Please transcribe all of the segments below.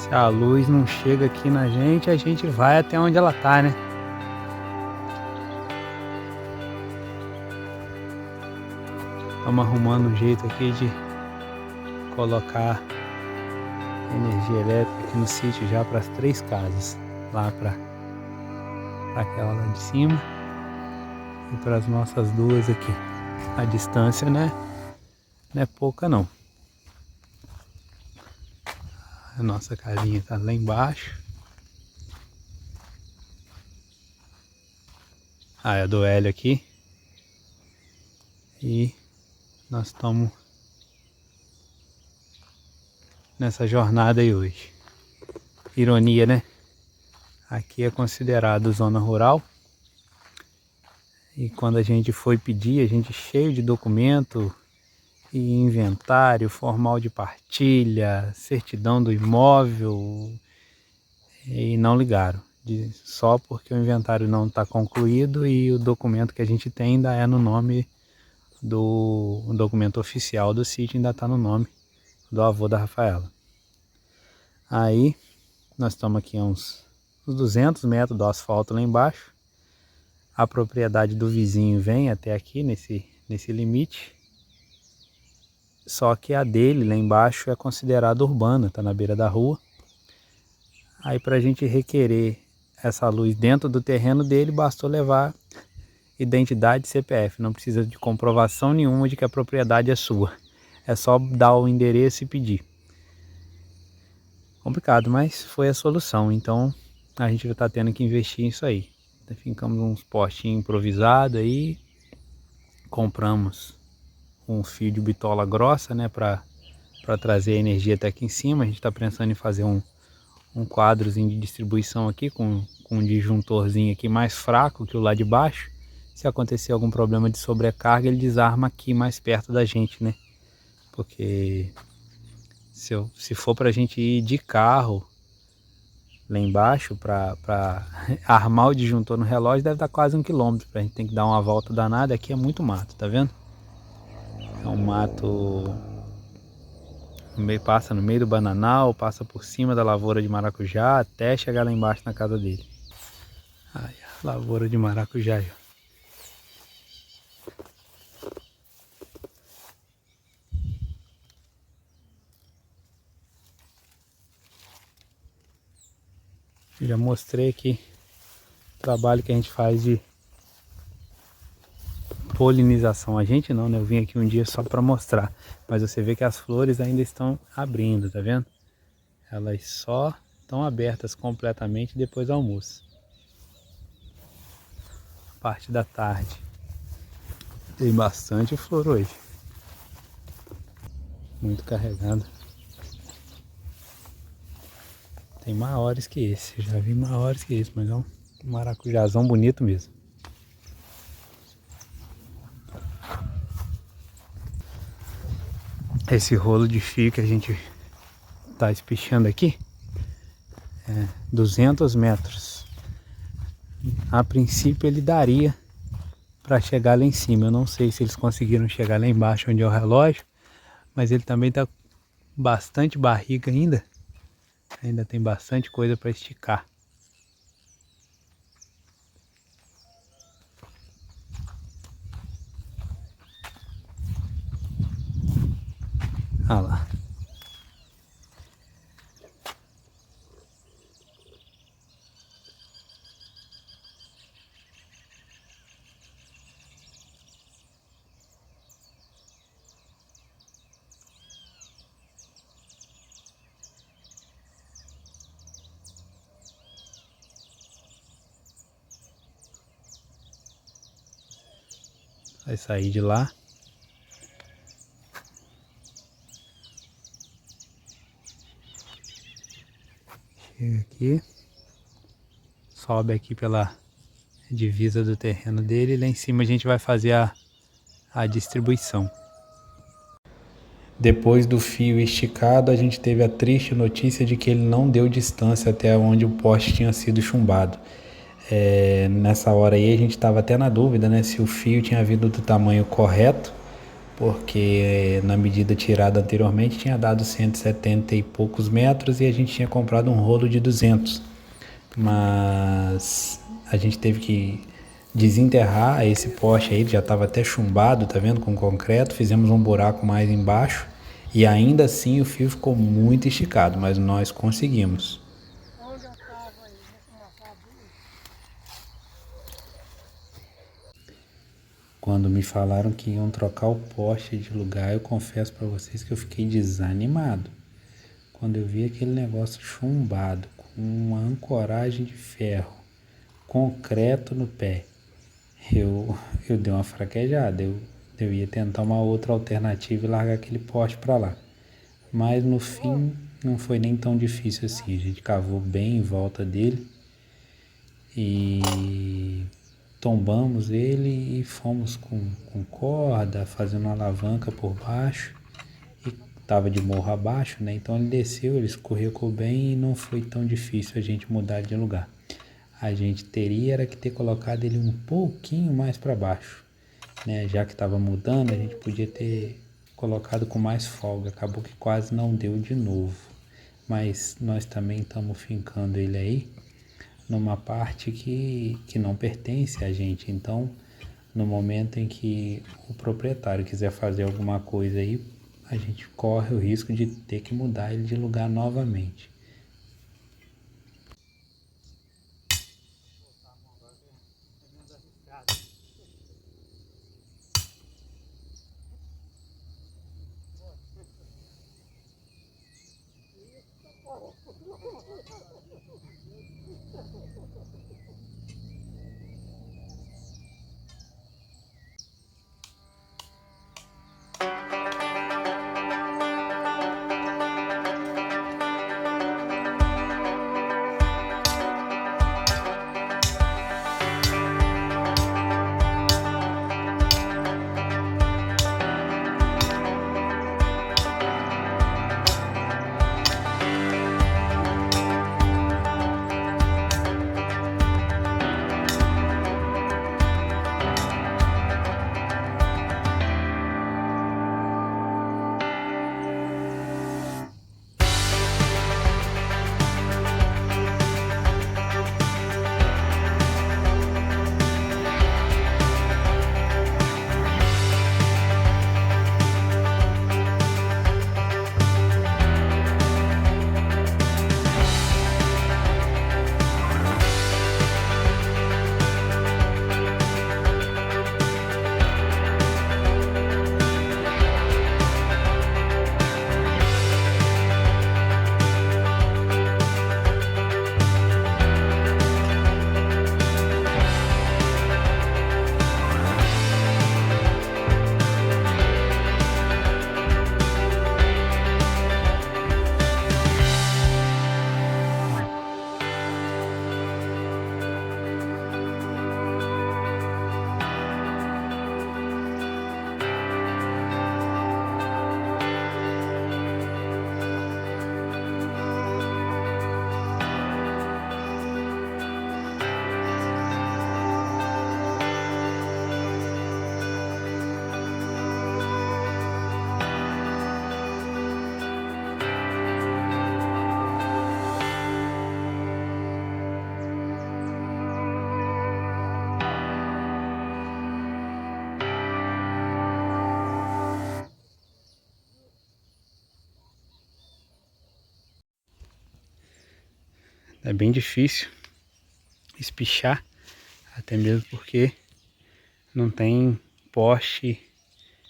Se a luz não chega aqui na gente, a gente vai até onde ela tá, né? Estamos arrumando um jeito aqui de colocar energia elétrica aqui no sítio já para as 3 casas. Lá para aquela lá de cima e para as nossas 2 aqui. A distância, né? Não é pouca não. A nossa casinha tá lá embaixo. É do Hélio aqui. E nós estamos nessa jornada aí hoje. Ironia, né? Aqui é considerado zona rural. E quando a gente foi pedir, a gente cheio de documento e inventário, formal de partilha, certidão do imóvel, e não ligaram. Só porque o inventário não está concluído e o documento que a gente tem ainda é no nome do documento oficial do sítio, ainda está no nome do avô da Rafaela. Aí nós estamos aqui a uns 200 metros do asfalto lá embaixo. A propriedade do vizinho vem até aqui nesse limite. Só que a dele lá embaixo é considerada urbana, está na beira da rua. Aí para a gente requerer essa luz dentro do terreno dele, bastou levar identidade e CPF. Não precisa de comprovação nenhuma de que a propriedade é sua. É só dar o endereço e pedir. Complicado, mas foi a solução. Então a gente já está tendo que investir nisso aí. Ficamos uns postinhos improvisados aí. Compramos um fio de bitola grossa, né, para trazer a energia até aqui em cima. A gente está pensando em fazer um quadrozinho de distribuição aqui com um disjuntorzinho aqui mais fraco que o lá de baixo. Se acontecer algum problema de sobrecarga, ele desarma aqui mais perto da gente, né? Porque se for para a gente ir de carro lá embaixo para armar o disjuntor no relógio, deve dar quase 1 quilômetro. A gente tem que dar uma volta danada. Aqui é muito mato, tá vendo? É um mato, passa no meio do bananal, passa por cima da lavoura de maracujá até chegar lá embaixo na casa dele. Aí, a lavoura de maracujá aí, ó. Já mostrei aqui o trabalho que a gente faz de polinização. A gente não, né? Eu vim aqui um dia só para mostrar. Mas você vê que as flores ainda estão abrindo, tá vendo? Elas só estão abertas completamente depois do almoço. Parte da tarde. Tem bastante flor hoje. Muito carregado. Tem maiores que esse. Eu já vi maiores que esse, mas é um maracujazão bonito mesmo. Esse rolo de fio que a gente tá espichando aqui é 200 metros. A princípio ele daria para chegar lá em cima. Eu não sei se eles conseguiram chegar lá embaixo onde é o relógio, mas ele também tá bastante barriga ainda. Ainda tem bastante coisa para esticar. Olha lá. Vai sair de lá. Chega aqui. Sobe aqui pela divisa do terreno dele. E lá em cima a gente vai fazer a distribuição. Depois do fio esticado, a gente teve a triste notícia de que ele não deu distância até onde o poste tinha sido chumbado. Nessa hora aí a gente estava até na dúvida, né, se o fio tinha vindo do tamanho correto porque na medida tirada anteriormente tinha dado 170 e poucos metros e a gente tinha comprado um rolo de 200. Mas a gente teve que desenterrar esse poste aí, já estava até chumbado, tá vendo, com concreto. Fizemos um buraco mais embaixo e ainda assim o fio ficou muito esticado, mas nós conseguimos. Quando me falaram que iam trocar o poste de lugar, eu confesso para vocês que eu fiquei desanimado. Quando eu vi aquele negócio chumbado, com uma ancoragem de ferro, concreto no pé, eu dei uma fraquejada. Eu ia tentar uma outra alternativa e largar aquele poste para lá. Mas no fim não foi nem tão difícil assim. A gente cavou bem em volta dele e tombamos ele e fomos com corda, fazendo uma alavanca por baixo. E estava de morro abaixo, né? Então ele desceu, ele escorregou bem e não foi tão difícil a gente mudar de lugar. A gente teria era que ter colocado ele um pouquinho mais para baixo, né? Já que estava mudando, a gente podia ter colocado com mais folga. Acabou que quase não deu de novo. Mas nós também estamos fincando ele aí numa parte que não pertence a gente. Então, no momento em que o proprietário quiser fazer alguma coisa aí, a gente corre o risco de ter que mudar ele de lugar novamente. É bem difícil espichar, até mesmo porque não tem poste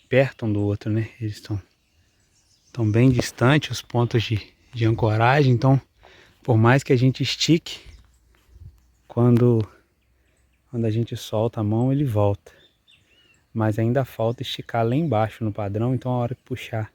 perto um do outro, né? Eles estão bem distantes, os pontos de ancoragem. Então, por mais que a gente estique, quando a gente solta a mão, ele volta. Mas ainda falta esticar lá embaixo no padrão. Então, a hora que puxar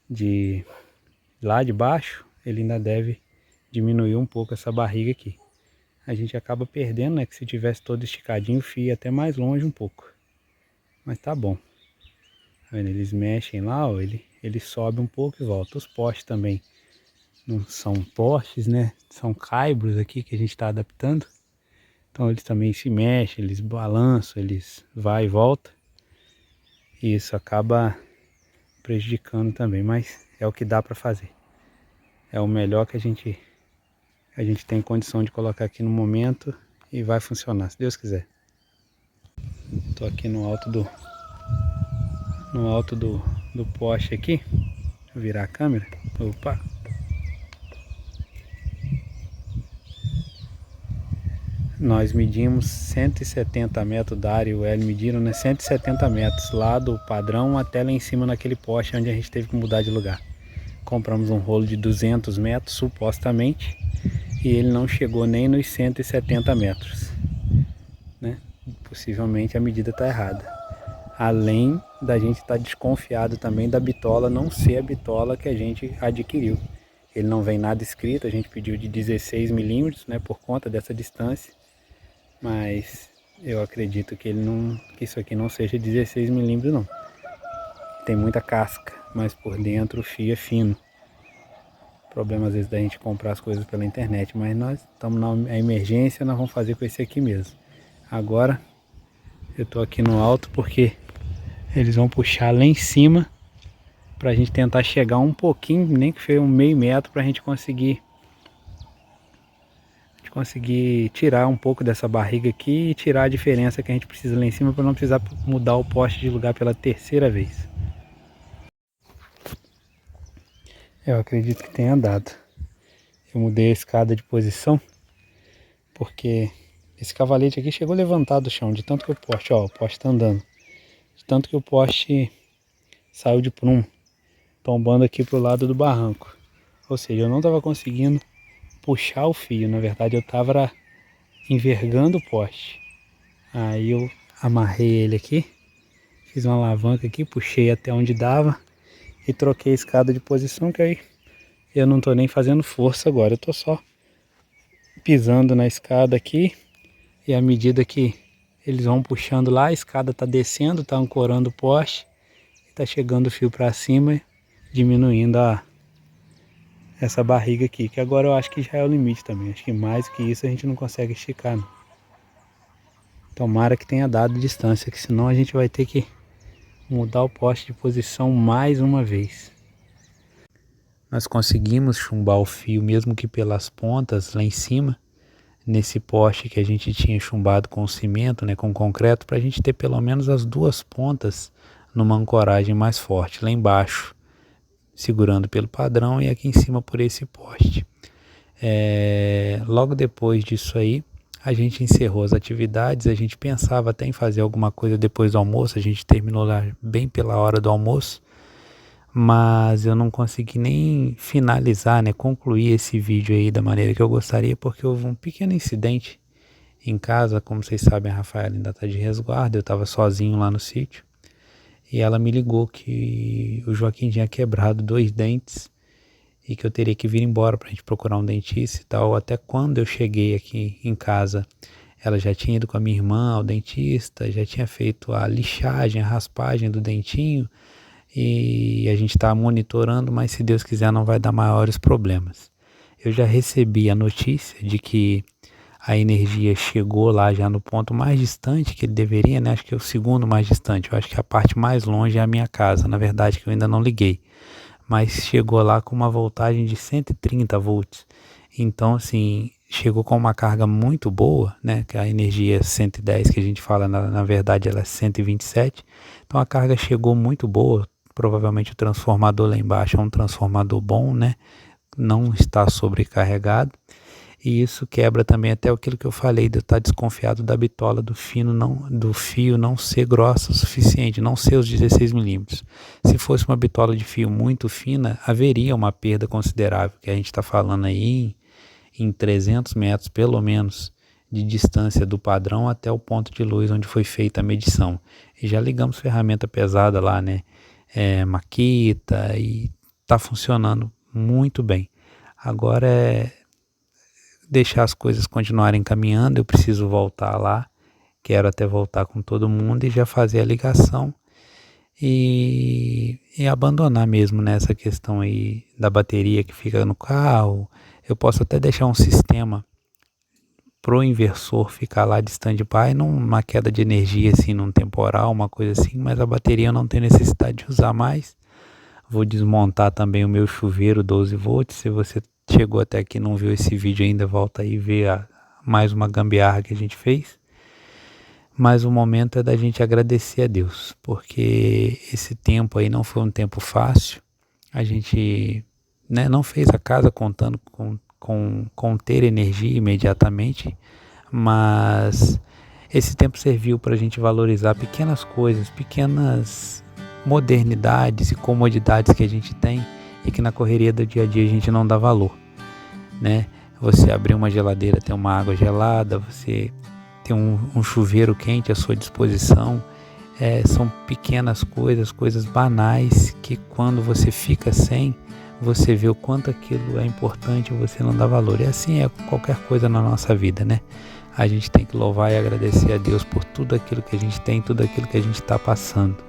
de lá de baixo, ele ainda deve diminuir um pouco essa barriga aqui. A gente acaba perdendo, né? Que se tivesse todo esticadinho, o fio ia até mais longe um pouco. Mas tá bom. Tá vendo? Eles mexem lá, ó, ele sobe um pouco e volta. Os postes também não são postes, né? São caibros aqui que a gente está adaptando. Então eles também se mexem, eles balançam, eles vai e volta. e isso acaba prejudicando também, mas é o que dá para fazer. É o melhor que a gente tem condição de colocar aqui no momento e vai funcionar, se Deus quiser. Tô aqui no alto do poste aqui. Deixa eu virar a câmera. Opa! Nós medimos 170 metros da área e o Hélio mediram, né, 170 metros lá do padrão até lá em cima naquele poste onde a gente teve que mudar de lugar. Compramos um rolo de 200 metros supostamente e ele não chegou nem nos 170 metros, né? Possivelmente a medida está errada. Além da gente estar desconfiado também da bitola não ser a bitola que a gente adquiriu. Ele não vem nada escrito, a gente pediu de 16 milímetros, né, por conta dessa distância. Mas eu acredito que que isso aqui não seja 16 milímetros não. Tem muita casca, mas por dentro o fio é fino. Problema às vezes da gente comprar as coisas pela internet, mas nós estamos na emergência, nós vamos fazer com esse aqui mesmo. Agora eu tô aqui no alto porque eles vão puxar lá em cima pra gente tentar chegar um pouquinho, nem que foi um meio metro, pra gente conseguir tirar um pouco dessa barriga aqui e tirar a diferença que a gente precisa lá em cima para não precisar mudar o poste de lugar pela terceira vez. Eu acredito que tenha dado. Eu mudei a escada de posição porque esse cavalete aqui chegou levantado do chão, de tanto que o poste, ó, o poste tá andando, de tanto que o poste saiu de prumo, tombando aqui pro lado do barranco. Ou seja, eu não estava conseguindo puxar o fio, na verdade eu estava envergando o poste. Aí eu amarrei ele aqui, fiz uma alavanca aqui, puxei até onde dava e troquei a escada de posição, que aí eu não tô nem fazendo força agora, eu tô só pisando na escada aqui e à medida que eles vão puxando lá, a escada tá descendo, tá ancorando o poste e tá chegando o fio para cima, diminuindo essa barriga aqui, que agora eu acho que já é o limite também, acho que mais que isso a gente não consegue esticar não. Tomara que tenha dado distância, que senão a gente vai ter que mudar o poste de posição mais uma vez. Nós conseguimos chumbar o fio, mesmo que pelas pontas lá em cima, nesse poste que a gente tinha chumbado com cimento, né, com concreto, para a gente ter pelo menos as duas pontas numa ancoragem mais forte, lá embaixo, segurando pelo padrão e aqui em cima por esse poste. Logo depois disso aí, a gente encerrou as atividades, a gente pensava até em fazer alguma coisa depois do almoço, a gente terminou lá bem pela hora do almoço, mas eu não consegui nem finalizar, né, concluir esse vídeo aí da maneira que eu gostaria, porque houve um pequeno incidente em casa. Como vocês sabem, a Rafaela ainda está de resguardo, eu estava sozinho lá no sítio, e ela me ligou que o Joaquim tinha quebrado 2 dentes, e que eu teria que vir embora para a gente procurar um dentista e tal. Até quando eu cheguei aqui em casa, ela já tinha ido com a minha irmã ao dentista, já tinha feito a lixagem, a raspagem do dentinho, e a gente está monitorando, mas se Deus quiser não vai dar maiores problemas. Eu já recebi a notícia de que a energia chegou lá já no ponto mais distante que ele deveria, né? Acho que é o segundo mais distante, eu acho que a parte mais longe é a minha casa, na verdade, que eu ainda não liguei. Mas chegou lá com uma voltagem de 130 volts. Então, assim, chegou com uma carga muito boa, né? Que a energia 110 que a gente fala, na verdade, ela é 127. Então, a carga chegou muito boa. Provavelmente o transformador lá embaixo é um transformador bom, né? Não está sobrecarregado. E isso quebra também até aquilo que eu falei, de eu estar desconfiado da bitola do fio não ser grossa o suficiente, não ser os 16 milímetros. Se fosse uma bitola de fio muito fina, haveria uma perda considerável, que a gente está falando aí em 300 metros pelo menos de distância do padrão até o ponto de luz onde foi feita a medição. E já ligamos ferramenta pesada lá, né? Makita, e está funcionando muito bem. Agora deixar as coisas continuarem caminhando, eu preciso voltar lá, quero até voltar com todo mundo e já fazer a ligação e abandonar mesmo nessa questão aí da bateria que fica no carro. Eu posso até deixar um sistema pro inversor ficar lá de stand-by, numa queda de energia assim, num temporal, uma coisa assim, mas a bateria eu não tenho necessidade de usar mais. Vou desmontar também o meu chuveiro 12 volts. Se você chegou até aqui e não viu esse vídeo ainda, volta aí e vê mais uma gambiarra que a gente fez. Mas o momento é da gente agradecer a Deus, porque esse tempo aí não foi um tempo fácil. A gente, né, não fez a casa contando com ter energia imediatamente, mas esse tempo serviu para a gente valorizar pequenas coisas, pequenas modernidades e comodidades que a gente tem e que na correria do dia a dia a gente não dá valor, né? Você abrir uma geladeira, ter uma água gelada, você ter um chuveiro quente à sua disposição, são pequenas coisas, coisas banais que quando você fica sem, você vê o quanto aquilo é importante e você não dá valor. E assim é qualquer coisa na nossa vida, né? A gente tem que louvar e agradecer a Deus por tudo aquilo que a gente tem, tudo aquilo que a gente está passando.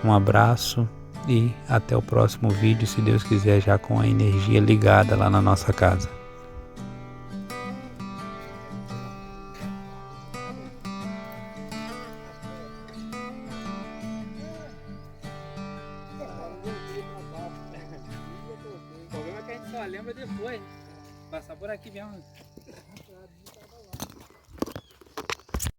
Um abraço e até o próximo vídeo, se Deus quiser, já com a energia ligada lá na nossa casa. O problema é que a gente só lembra depois, passar por aqui mesmo.